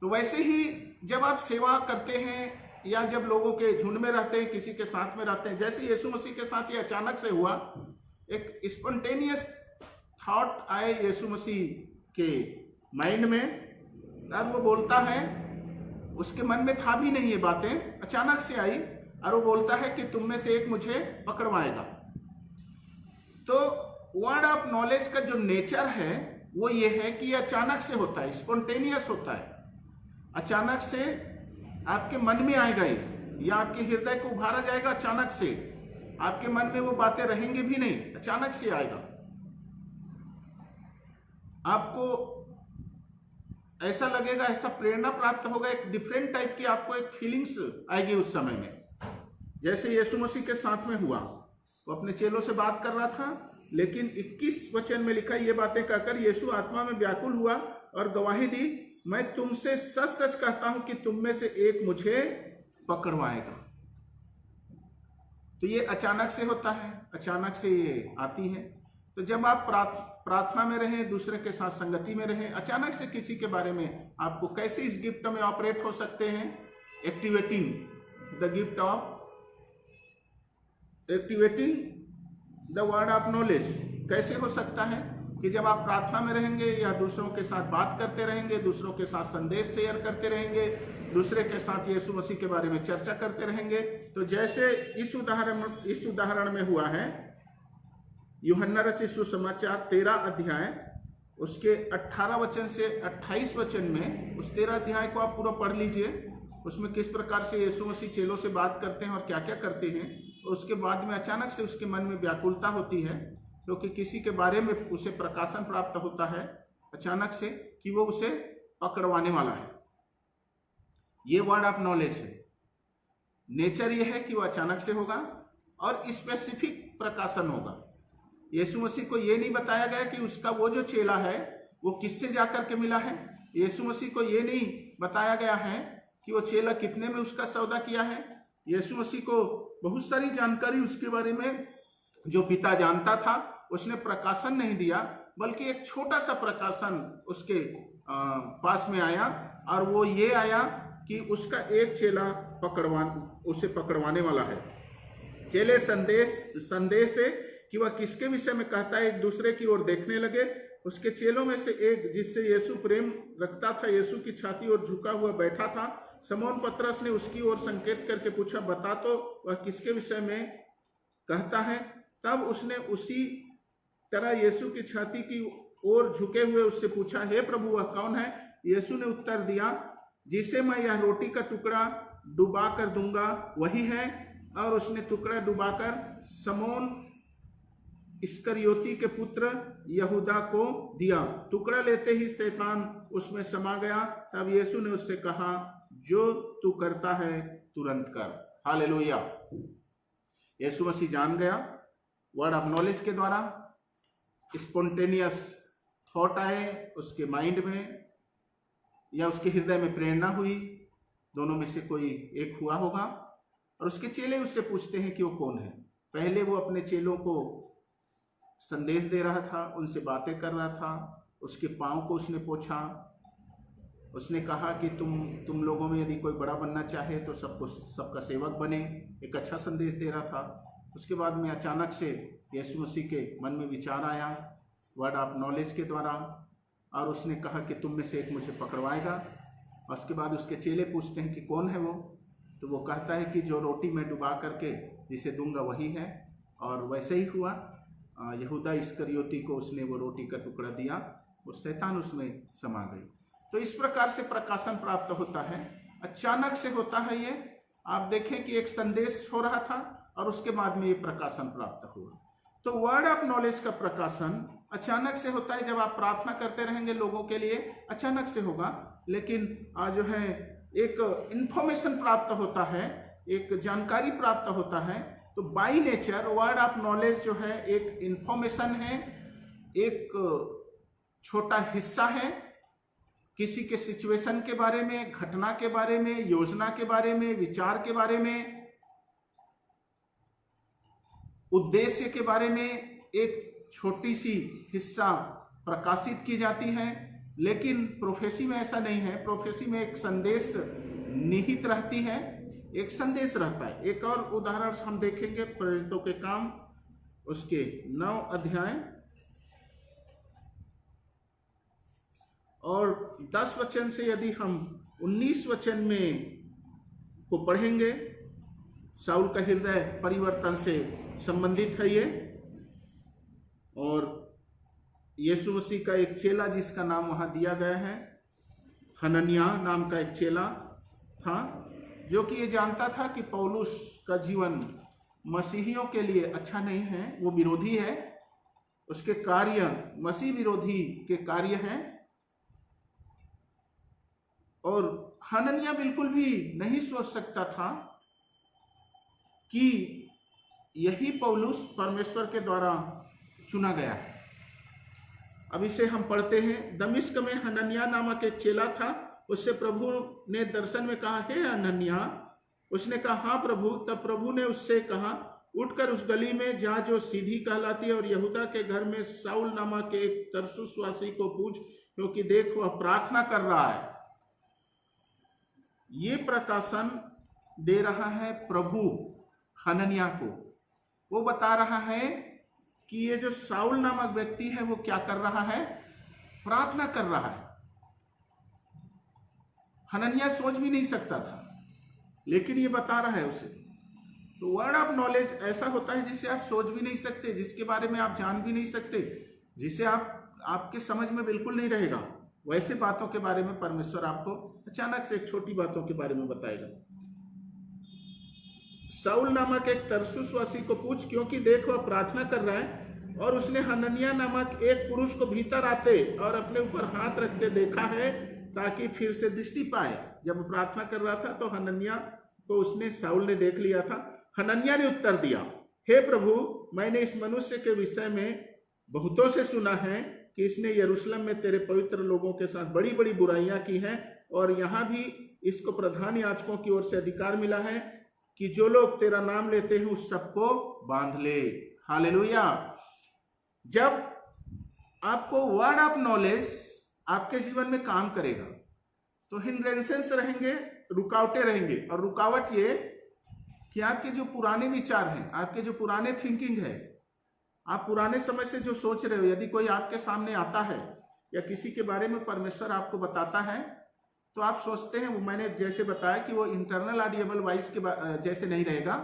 तो वैसे ही जब आप सेवा करते हैं या जब लोगों के झुंड में रहते हैं, किसी के साथ में रहते हैं, जैसे यीशु मसीह के साथ ये अचानक से हुआ, एक स्पॉन्टेनियस थॉट आए यीशु मसीह के माइंड में और वो बोलता है, उसके मन में था भी नहीं ये बातें, अचानक से आई और वो बोलता है कि तुम में से एक मुझे पकड़वाएगा। तो वर्ड ऑफ नॉलेज का जो नेचर है वो ये है कि अचानक से होता है, स्पॉन्टेनियस होता है, अचानक से आपके मन में आएगा ये, या आपके हृदय को उभारा जाएगा अचानक से, आपके मन में वो बातें रहेंगी भी नहीं, अचानक से आएगा। आपको ऐसा लगेगा, ऐसा प्रेरणा प्राप्त होगा, एक डिफरेंट टाइप की आपको एक फीलिंग्स आएगी उस समय में, जैसे यीशु मसीह के साथ में हुआ। वो अपने चेलों से बात कर रहा था, लेकिन 21 वचन में लिखा, ये बातें कहकर यीशु आत्मा में व्याकुल हुआ और गवाही दी, मैं तुमसे सच सच कहता हूं कि तुम में से एक मुझे पकड़वाएगा। तो ये अचानक से होता है, अचानक से ये आती है। तो जब आप प्रार्थना में रहें, दूसरे के साथ संगति में रहें, अचानक से किसी के बारे में आपको कैसे इस गिफ्ट में ऑपरेट हो सकते हैं, activating the gift of, activating the word of knowledge कैसे हो सकता है कि जब आप प्रार्थना में रहेंगे या दूसरों के साथ बात करते रहेंगे, दूसरों के साथ संदेश शेयर करते रहेंगे, दूसरे के साथ यीशु मसीह के बारे में चर्चा करते रहेंगे। तो जैसे इस उदाहरण में हुआ है, यूहन्ना रचित सुसमाचार 13 अध्याय उसके 18 वचन से 28 वचन में, उस 13 अध्याय को आप पूरा पढ़ लीजिए। उसमें किस प्रकार से यीशु मसीह चेलों से बात करते हैं और क्या क्या करते हैं। और उसके बाद में अचानक से उसके मन में व्याकुलता होती है, क्योंकि किसी के बारे में उसे प्रकाशन प्राप्त होता है अचानक से कि वो उसे पकड़वाने वाला है। ये वर्ड ऑफ नॉलेज है। नेचर ये है कि वो अचानक से होगा और स्पेसिफिक प्रकाशन होगा। यीशु मसीह को ये नहीं बताया गया कि उसका वो जो चेला है वो किससे जाकर के मिला है। यीशु मसीह को ये नहीं बताया गया है कि वो चेला कितने में उसका सौदा किया है। यीशु मसीह को बहुत सारी जानकारी उसके बारे में जो पिता जानता था उसने प्रकाशन नहीं दिया, बल्कि एक छोटा सा प्रकाशन उसके पास में आया, और वो ये आया कि उसका एक चेला उसे पकड़वाने वाला है। चेले संदेश से कि वह किसके विषय में कहता है एक दूसरे की ओर देखने लगे। उसके चेलों में से एक, जिससे यीशु प्रेम रखता था, यीशु की छाती ओर झुका हुआ बैठा था। शमौन पतरस ने उसकी ओर संकेत करके पूछा, बता तो वह किसके विषय में कहता है। तब उसने उसी तरह यीशु की छाती की ओर झुके हुए उससे पूछा, हे प्रभु वह कौन है। यीशु ने उत्तर दिया, जिसे मैं यह रोटी का टुकड़ा डुबा कर दूंगा वही है। और उसने टुकड़ा डुबाकर समौन इस्करियोती के पुत्र यहूदा को दिया। टुकड़ा लेते ही शैतान उसमें समा गया। तब यीशु ने उससे कहा, जो तू करता है तुरंत कर। हालेलुया। यीशु मसीह जान गया, वर्ड ऑफ नॉलेज के द्वारा स्पॉन्टेनियस थॉट आए उसके माइंड में या उसके हृदय में प्रेरणा हुई, दोनों में से कोई एक हुआ होगा। और उसके चेले उससे पूछते हैं कि वो कौन है। पहले वो अपने चेलों को संदेश दे रहा था, उनसे बातें कर रहा था, उसके पांव को उसने पोंछा, उसने कहा कि तुम लोगों में यदि कोई बड़ा बनना चाहे तो सबका सेवक बने, एक अच्छा संदेश दे रहा था। उसके बाद में अचानक से यीशु मसीह के मन में विचार आया वर्ड ऑफ नॉलेज के द्वारा, और उसने कहा कि तुम में से एक मुझे पकड़वाएगा। उसके बाद उसके चेले पूछते हैं कि कौन है वो, तो वो कहता है कि जो रोटी में डुबा करके जिसे दूंगा वही है। और वैसे ही हुआ, यहूदा इस्करियोती को उसने वो रोटी का टुकड़ा दिया, वो शैतान उसमें समा गई। तो इस प्रकार से प्रकाशन प्राप्त होता है, अचानक से होता है ये। आप देखें कि एक संदेश हो रहा था और उसके बाद में ये प्रकाशन प्राप्त हुआ। तो वर्ड ऑफ नॉलेज का प्रकाशन अचानक से होता है। जब आप प्रार्थना करते रहेंगे लोगों के लिए, अचानक से होगा, लेकिन जो है एक इंफॉर्मेशन प्राप्त होता है, एक जानकारी प्राप्त होता है। तो by nature word of knowledge जो है एक इंफॉर्मेशन है, एक छोटा हिस्सा है किसी के सिचुएशन के बारे में, घटना के बारे में, योजना के बारे में, विचार के बारे में, उद्देश्य के बारे में एक छोटी सी हिस्सा प्रकाशित की जाती है। लेकिन प्रोफेसी में ऐसा नहीं है। प्रोफेसी में एक संदेश निहित रहती है, एक संदेश रहता है। एक और उदाहरण हम देखेंगे प्रेरितों के काम उसके 9 अध्याय और 10 वचन से यदि हम 19 वचन में को पढ़ेंगे, शाऊल का हृदय परिवर्तन से संबंधित है ये। और यीशु मसीह का एक चेला जिसका नाम वहां दिया गया है, हनन्याह नाम का एक चेला था, जो कि ये जानता था कि पौलुस का जीवन मसीहियों के लिए अच्छा नहीं है, वो विरोधी है, उसके कार्य मसीह विरोधी के कार्य हैं। और हनन्याह बिल्कुल भी नहीं सोच सकता था कि यही पौलुस परमेश्वर के द्वारा चुना गया है। अब इसे हम पढ़ते हैं। दमिश्क में हनन्याह नामक एक चेला था। उससे प्रभु ने दर्शन में कहा, हे हनन्याह। उसने कहा, हाँ प्रभु। तब प्रभु ने उससे कहा, उठकर उस गली में जा जो सीधी कहलाती है, और यहूदा के घर में शाऊल नामक एक तरसुसवासी को पूछ, क्योंकि देख वह प्रार्थना कर रहा है। ये प्रकाशन दे रहा है प्रभु हनन्याह को। वो बता रहा है कि ये जो शाऊल नामक व्यक्ति है वो क्या कर रहा है, प्रार्थना कर रहा है। हनन्याह सोच भी नहीं सकता था, लेकिन ये बता रहा है उसे। तो वर्ड ऑफ नॉलेज ऐसा होता है जिसे आप सोच भी नहीं सकते, जिसके बारे में आप जान भी नहीं सकते, जिसे आपके समझ में बिल्कुल नहीं रहेगा। वैसे बातों के बारे में परमेश्वर आपको अचानक से एक छोटी बातों के बारे में बताएगा। शाऊल नामक एक तरसुसवासी को पूछ, क्योंकि देख वह प्रार्थना कर रहा है। और उसने हनन्याह नामक एक पुरुष को भीतर आते और अपने ऊपर हाथ रखते देखा है, ताकि फिर से दृष्टि पाए। जब प्रार्थना कर रहा था तो हनन्याह को उसने शाऊल ने देख लिया था। हनन्याह ने उत्तर दिया, हे प्रभु, मैंने इस मनुष्य के विषय में बहुतों से सुना है कि इसने यरूशलेम में तेरे पवित्र लोगों के साथ बड़ी बड़ी बुराइयां की हैं, और यहाँ भी इसको प्रधान याजकों की ओर से अधिकार मिला है कि जो लोग तेरा नाम लेते हैं उस सबको बांध ले। हालेलुया। जब आपको वर्ड ऑफ नॉलेज आपके जीवन में काम करेगा तो हिंड्रेंसेस रहेंगे, रुकावटें रहेंगे। और रुकावट ये कि आपके जो पुराने विचार हैं, आपके जो पुराने थिंकिंग है, आप पुराने समय से जो सोच रहे हो, यदि कोई आपके सामने आता है या किसी के बारे में परमेश्वर आपको बताता है, तो आप सोचते हैं, वो मैंने जैसे बताया कि वो इंटरनल ऑडिएबल वॉइस के जैसे नहीं रहेगा,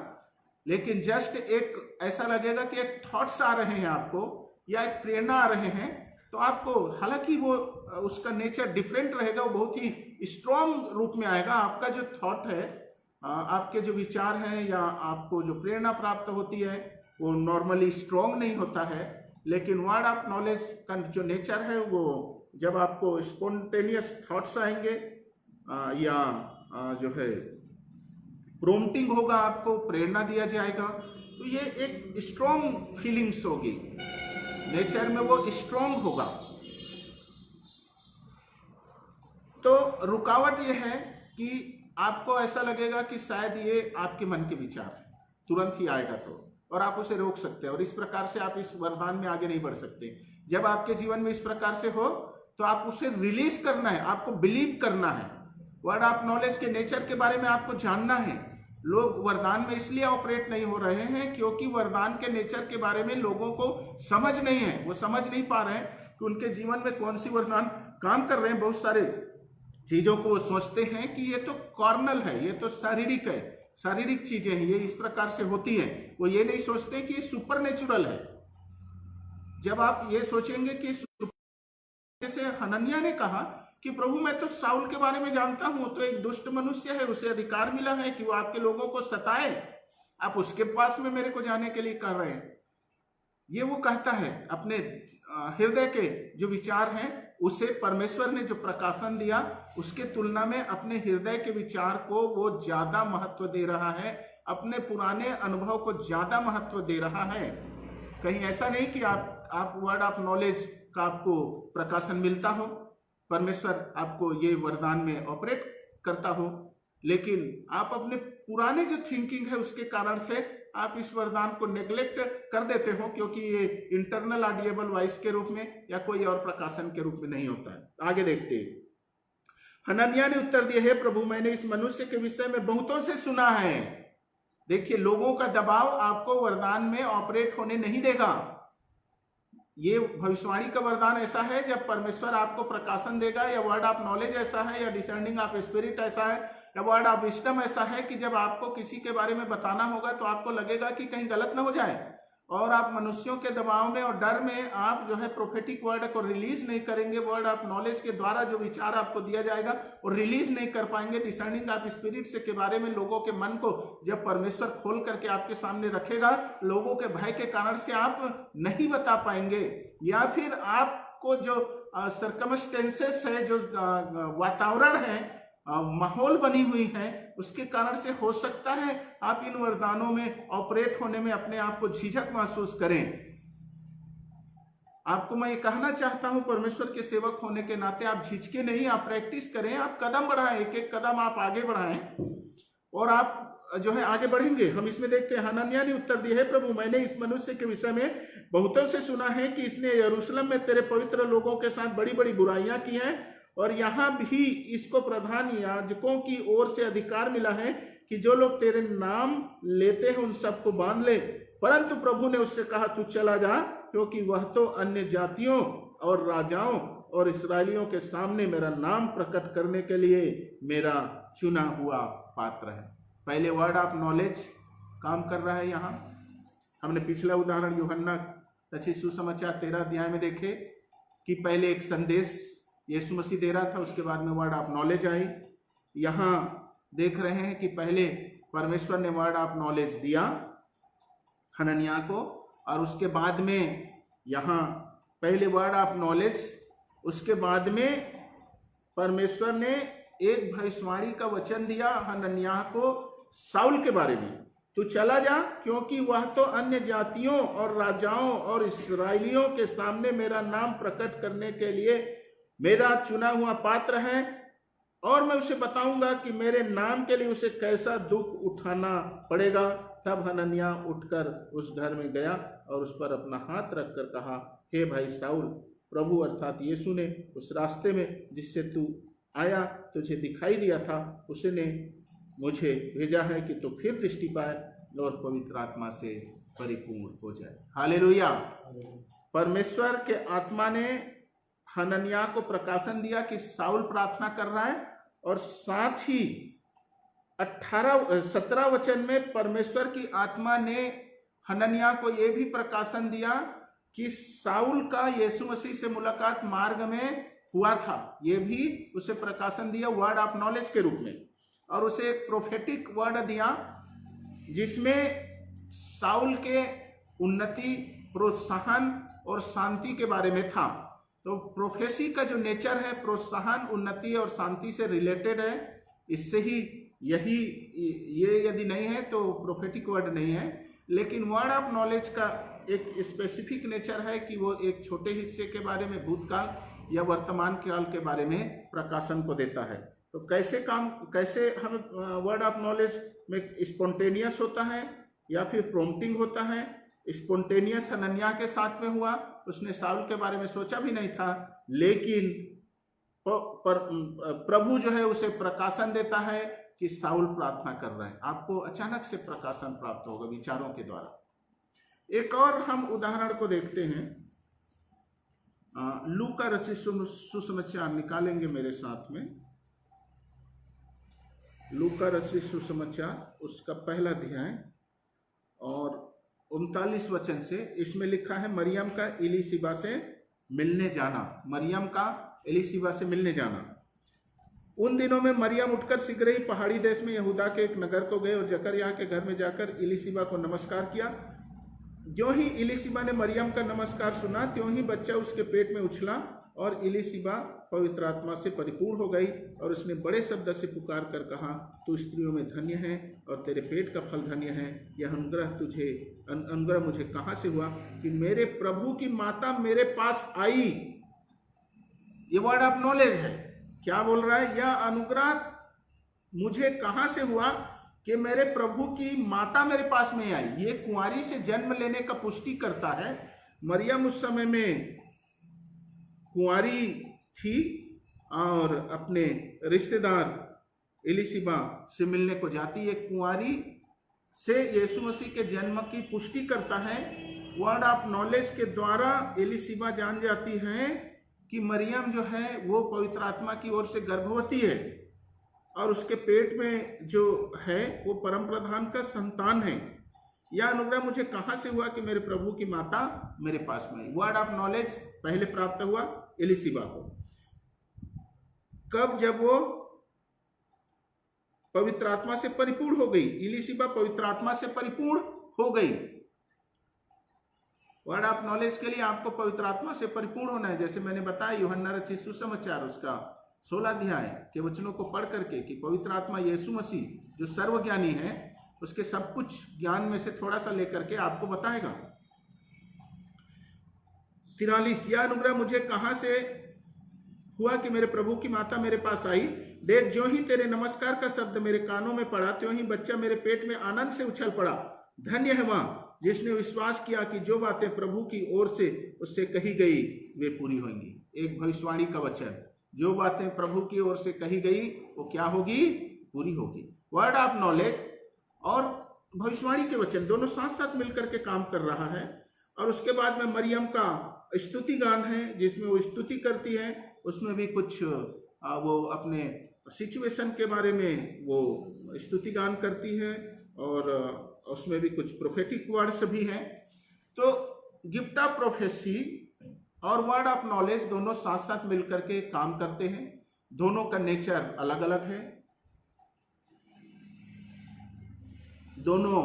लेकिन जस्ट एक ऐसा लगेगा कि एक थॉट्स आ रहे हैं आपको, या एक प्रेरणा आ रहे हैं। तो आपको, हालांकि वो उसका नेचर डिफरेंट रहेगा, वो बहुत ही स्ट्रॉन्ग रूप में आएगा। आपका जो थॉट है आपके जो विचार हैं या आपको जो प्रेरणा प्राप्त होती है वो नॉर्मली स्ट्रॉन्ग नहीं होता है, लेकिन वर्ड ऑफ नॉलेज का जो नेचर है वो जब आपको स्पॉन्टेनियस थॉट्स आएंगे या जो है प्रोम्प्टिंग होगा, आपको प्रेरणा दिया जाएगा, तो ये एक स्ट्रॉन्ग फीलिंग्स होगी, नेचर में वो स्ट्रॉन्ग होगा। तो रुकावट ये है कि आपको ऐसा लगेगा कि शायद ये आपके मन के विचार तुरंत ही आएगा तो, और आप उसे रोक सकते हैं, और इस प्रकार से आप इस वरदान में आगे नहीं बढ़ सकते। जब आपके जीवन में इस प्रकार से हो तो आप उसे रिलीज करना है, आपको बिलीव करना है। वर्ड ऑफ नॉलेज के नेचर के बारे में आपको जानना है। लोग वरदान में इसलिए ऑपरेट नहीं हो रहे हैं क्योंकि वरदान के नेचर के बारे में लोगों को समझ नहीं है, वो समझ नहीं पा रहे हैं कि उनके जीवन में कौन सी वरदान काम कर रहे हैं। बहुत सारे चीजों को वो सोचते हैं कि ये तो कॉर्नल है, ये तो शारीरिक है, शारीरिक चीजें हैं, ये इस प्रकार से होती है। वो ये नहीं सोचते कि ये सुपर नेचुरल है। जब आप ये सोचेंगे कि जैसे हनन्याह ने कहा कि प्रभु मैं तो साउल के बारे में जानता हूं, तो एक दुष्ट मनुष्य है, उसे अधिकार मिला है कि वो आपके लोगों को सताए, आप उसके पास में मेरे को जाने के लिए कर रहे हैं। ये वो कहता है अपने हृदय के जो विचार हैं उसे परमेश्वर ने जो प्रकाशन दिया उसके तुलना में अपने हृदय के विचार को वो ज्यादा महत्व दे रहा है, अपने पुराने अनुभव को ज्यादा महत्व दे रहा है। कहीं ऐसा नहीं कि आप वर्ड ऑफ नॉलेज का आपको प्रकाशन मिलता हो, परमेश्वर आपको ये वरदान में ऑपरेट करता हो, लेकिन आप अपने पुराने जो थिंकिंग है उसके कारण से आप इस वरदान को नेग्लेक्ट कर देते हो, क्योंकि ये इंटरनल ऑडिएबल वॉइस के रूप में या कोई और प्रकाशन के रूप में नहीं होता है। आगे देखते हैं। हनन्याह ने उत्तर दिया, हे प्रभु मैंने इस मनुष्य के विषय में बहुतों से सुना है। देखिए, लोगों का दबाव आपको वरदान में ऑपरेट होने नहीं देगा। ये भविष्यवाणी का वरदान ऐसा है जब परमेश्वर आपको प्रकाशन देगा, या वर्ड ऑफ नॉलेज ऐसा है, या डिसेंडिंग ऑफ स्पिरिट ऐसा है, या वर्ड ऑफ विजडम ऐसा है कि जब आपको किसी के बारे में बताना होगा तो आपको लगेगा कि कहीं गलत ना हो जाए, और आप मनुष्यों के दबाव में और डर में आप जो है प्रोफेटिक वर्ड को रिलीज नहीं करेंगे। वर्ड ऑफ नॉलेज के द्वारा जो विचार आपको दिया जाएगा वो रिलीज नहीं कर पाएंगे। डिसेंडिंग ऑफ स्पिरिट से के बारे में लोगों के मन को जब परमेश्वर खोल करके आपके सामने रखेगा, लोगों के भय के कारण से आप नहीं बता पाएंगे, या फिर आपको जो सर्कमस्टेंसेस है, जो वातावरण है, माहौल बनी हुई है, उसके कारण से हो सकता है आप इन वरदानों में ऑपरेट होने में अपने आप को झिझक महसूस करें। आपको मैं ये कहना चाहता हूं, परमेश्वर के सेवक होने के नाते आप झिझके नहीं, आप प्रैक्टिस करें, आप कदम बढ़ाएं, एक एक कदम आप आगे बढ़ाएं और आप जो है आगे बढ़ेंगे। हम इसमें देखते हैं, हनन्याह ने उत्तर दिया, है प्रभु मैंने इस मनुष्य के विषय में बहुतों से सुना है कि इसने यरूशलेम में तेरे पवित्र लोगों के साथ बड़ी बड़ी बुराइयां की हैं, और यहाँ भी इसको प्रधान याजकों की ओर से अधिकार मिला है कि जो लोग तेरे नाम लेते हैं उन सबको बांध ले। परंतु प्रभु ने उससे कहा, तू चला जा, क्योंकि वह तो अन्य जातियों और राजाओं और इस्राएलियों के सामने मेरा नाम प्रकट करने के लिए मेरा चुना हुआ पात्र है। पहले वर्ड ऑफ नॉलेज काम कर रहा है। यहाँ हमने पिछला उदाहरण यूहन्ना रचित सुसमाचार 13 अध्याय में देखे कि पहले एक संदेश यीशु मसीह दे रहा था, उसके बाद में वर्ड ऑफ नॉलेज आई। यहाँ देख रहे हैं कि पहले परमेश्वर ने वर्ड ऑफ नॉलेज दिया हनन्याह को, और उसके बाद में यहाँ पहले वर्ड ऑफ नॉलेज, उसके बाद में परमेश्वर ने एक भविष्यवाणी का वचन दिया हनन्याह को साउल के बारे में, तू चला जा, क्योंकि वह तो अन्य जातियों और राजाओं और इस्राएलियों के सामने मेरा नाम प्रकट करने के लिए मेरा चुना हुआ पात्र है, और मैं उसे बताऊंगा कि मेरे नाम के लिए उसे कैसा दुख उठाना पड़ेगा। तब हनन्याह उठकर उस घर में गया और उस पर अपना हाथ रखकर कहा, हे भाई साउल, प्रभु अर्थात यीशु ने उस रास्ते में जिससे तू आया तुझे दिखाई दिया था, उसने मुझे भेजा है कि तू फिर दृष्टि पाए और पवित्र आत्मा से परिपूर्ण हो जाए। हालेलुया। परमेश्वर के आत्मा ने हनन्याह को प्रकाशन दिया कि साउल प्रार्थना कर रहा है, और साथ ही 17 वचन में परमेश्वर की आत्मा ने हनन्याह को यह भी प्रकाशन दिया कि साउल का यीशु मसीह से मुलाकात मार्ग में हुआ था। यह भी उसे प्रकाशन दिया वर्ड ऑफ नॉलेज के रूप में। और उसे एक प्रोफेटिक वर्ड दिया जिसमें साउल के उन्नति, प्रोत्साहन और शांति के बारे में था। तो प्रोफेसी का जो नेचर है प्रोत्साहन, उन्नति और शांति से रिलेटेड है। इससे ही ये यदि नहीं है तो प्रोफेटिक वर्ड नहीं है। लेकिन वर्ड ऑफ नॉलेज का एक स्पेसिफिक नेचर है कि वो एक छोटे हिस्से के बारे में, भूतकाल या वर्तमान काल के बारे में प्रकाशन को देता है। तो कैसे हम वर्ड ऑफ नॉलेज में स्पॉन्टेनियस होता है या फिर प्रॉम्प्टिंग होता है। स्पॉन्टेनियस हनन्याह के साथ में हुआ, उसने साउल के बारे में सोचा भी नहीं था, लेकिन प्रभु जो है उसे प्रकाशन देता है कि साउल प्रार्थना कर रहे हैं। आपको अचानक से प्रकाशन प्राप्त होगा विचारों के द्वारा। एक और हम उदाहरण को देखते हैं, लूका रचित सुसमाचार निकालेंगे मेरे साथ में। लूका रचित सुसमाचार उसका पहला अध्याय और 39 वचन से, इसमें लिखा है मरियम का एलीशिबा से मिलने जाना। मरियम का एलीशिबा से मिलने जाना। उन दिनों में मरियम उठकर शीघ्र ही पहाड़ी देश में यहूदा के एक नगर को गए और जकरयाह के घर में जाकर एलीशिबा को नमस्कार किया। ज्यों ही एलीशिबा ने मरियम का नमस्कार सुना, त्यों ही बच्चा उसके पेट में उछला और एलीशिबा पवित्र आत्मा से परिपूर्ण हो गई और उसने बड़े शब्द से पुकार कर कहा, तू स्त्रियों में धन्य है और तेरे पेट का फल धन्य है। यह अनुग्रह मुझे कहाँ से हुआ कि मेरे प्रभु की माता मेरे पास आई। ये वर्ड ऑफ नॉलेज है। क्या बोल रहा है? यह अनुग्रह मुझे कहाँ से हुआ कि मेरे प्रभु की माता मेरे पास में आई। ये कुंवारी से जन्म लेने का पुष्टि करता है। मरियम उस समय में कुंवारी थी और अपने रिश्तेदार एलीशिबा से मिलने को जाती है। कुंवारी से यीशु मसीह के जन्म की पुष्टि करता है। वर्ड ऑफ नॉलेज के द्वारा एलीशिबा जान जाती है कि मरियम जो है वो पवित्र आत्मा की ओर से गर्भवती है और उसके पेट में जो है वो परम प्रधान का संतान है। यह अनुग्रह मुझे कहाँ से हुआ कि मेरे प्रभु की माता मेरे पास में। वर्ड ऑफ नॉलेज पहले प्राप्त हुआ एलीशिबा को। कब? जब वो पवित्र आत्मा से परिपूर्ण हो गई। एलीशिबा पवित्र आत्मा से परिपूर्ण हो गई। वर्ड ऑफ नॉलेज के लिए आपको पवित्र आत्मा से परिपूर्ण होना है। जैसे मैंने बताया यूहन्ना रचित सुसमाचार उसका 16 अध्याय के वचनों को पढ़ करके कि पवित्र आत्मा यीशु मसीह जो सर्वज्ञानी है उसके सब कुछ ज्ञान में से थोड़ा सा लेकर के आपको बताएगा। 43 यह अनुग्रह मुझे कहां से हुआ कि मेरे प्रभु की माता मेरे पास आई। देख, जो ही तेरे नमस्कार का शब्द मेरे कानों में पड़ा, त्यों ही बच्चा मेरे पेट में आनंद से उछल पड़ा। धन्य है वह जिसने विश्वास किया कि जो बातें प्रभु की ओर से उससे कही गई वे पूरी होंगी। एक भविष्यवाणी का वचन, जो बातें प्रभु की ओर से कही गई वो क्या होगी? पूरी होगी। वर्ड ऑफ नॉलेज और भविष्यवाणी के वचन दोनों साथ साथ मिलकर के काम कर रहा है। और उसके बाद में मरियम का स्तुति गान है जिसमें वो स्तुति करती है। उसमें भी कुछ वो अपने सिचुएशन के बारे में वो स्तुति गान करती है और उसमें भी कुछ प्रोफेटिक वर्ड्स भी हैं। तो गिफ्ट ऑफ प्रोफेसी और वर्ड ऑफ नॉलेज दोनों साथ साथ मिलकर के काम करते हैं। दोनों का नेचर अलग अलग है। दोनों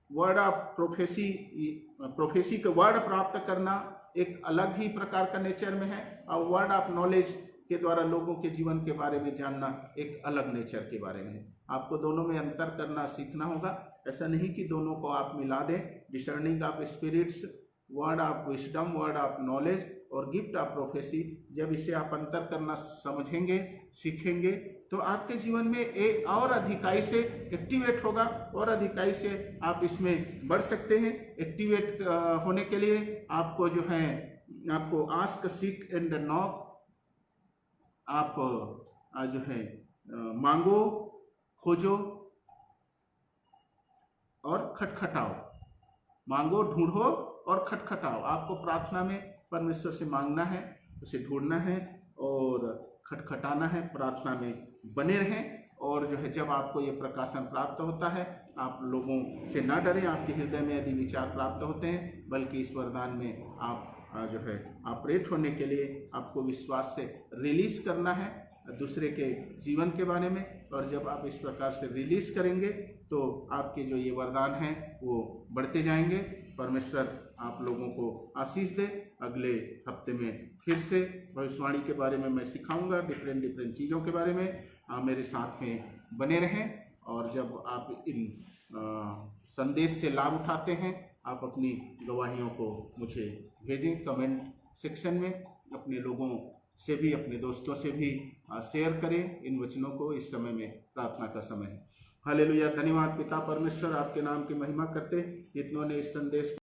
वर्ड ऑफ प्रोफेसी का वर्ड प्राप्त करना एक अलग ही प्रकार का नेचर में है और वर्ड ऑफ नॉलेज के द्वारा लोगों के जीवन के बारे में जानना एक अलग नेचर के बारे में है। आपको दोनों में अंतर करना सीखना होगा। ऐसा नहीं कि दोनों को आप मिला दें। Discerning of spirits, word of wisdom, word of knowledge और गिफ्ट ऑफ प्रोफेसी, जब इसे आप अंतर करना समझेंगे, सीखेंगे तो आपके जीवन में एक और अधिकाई से एक्टिवेट होगा और अधिकाई से आप इसमें बढ़ सकते हैं। एक्टिवेट होने के लिए आपको जो है आपको आस्क, सीक एंड नॉक, आप जो है मांगो, खोजो और खटखटाओ। मांगो, ढूंढो और खटखटाओ। आपको प्रार्थना में परमेश्वर से मांगना है, उसे ढूंढना है और खटखटाना है। प्रार्थना में बने रहें और जो है जब आपको ये प्रकाशन प्राप्त होता है आप लोगों से ना डरें। आपके हृदय में यदि विचार प्राप्त होते हैं, बल्कि इस वरदान में आप जो है ऑपरेट होने के लिए आपको विश्वास से रिलीज करना है दूसरे के जीवन के बारे में। और जब आप इस प्रकार से रिलीज करेंगे तो आपके जो ये वरदान हैं वो बढ़ते जाएंगे। परमेश्वर आप लोगों को आशीष दे। अगले हफ्ते में फिर से भविष्यवाणी के बारे में मैं सिखाऊंगा, डिफरेंट चीज़ों के बारे में। आप मेरे साथ में बने रहें। और जब आप इन संदेश से लाभ उठाते हैं, आप अपनी गवाहियों को मुझे भेजें कमेंट सेक्शन में। अपने लोगों से भी, अपने दोस्तों से भी शेयर करें इन वचनों को। इस समय में प्रार्थना का समय है। हालेलुया। धन्यवाद पिता परमेश्वर, आपके नाम की महिमा करते जितनों ने इस संदेश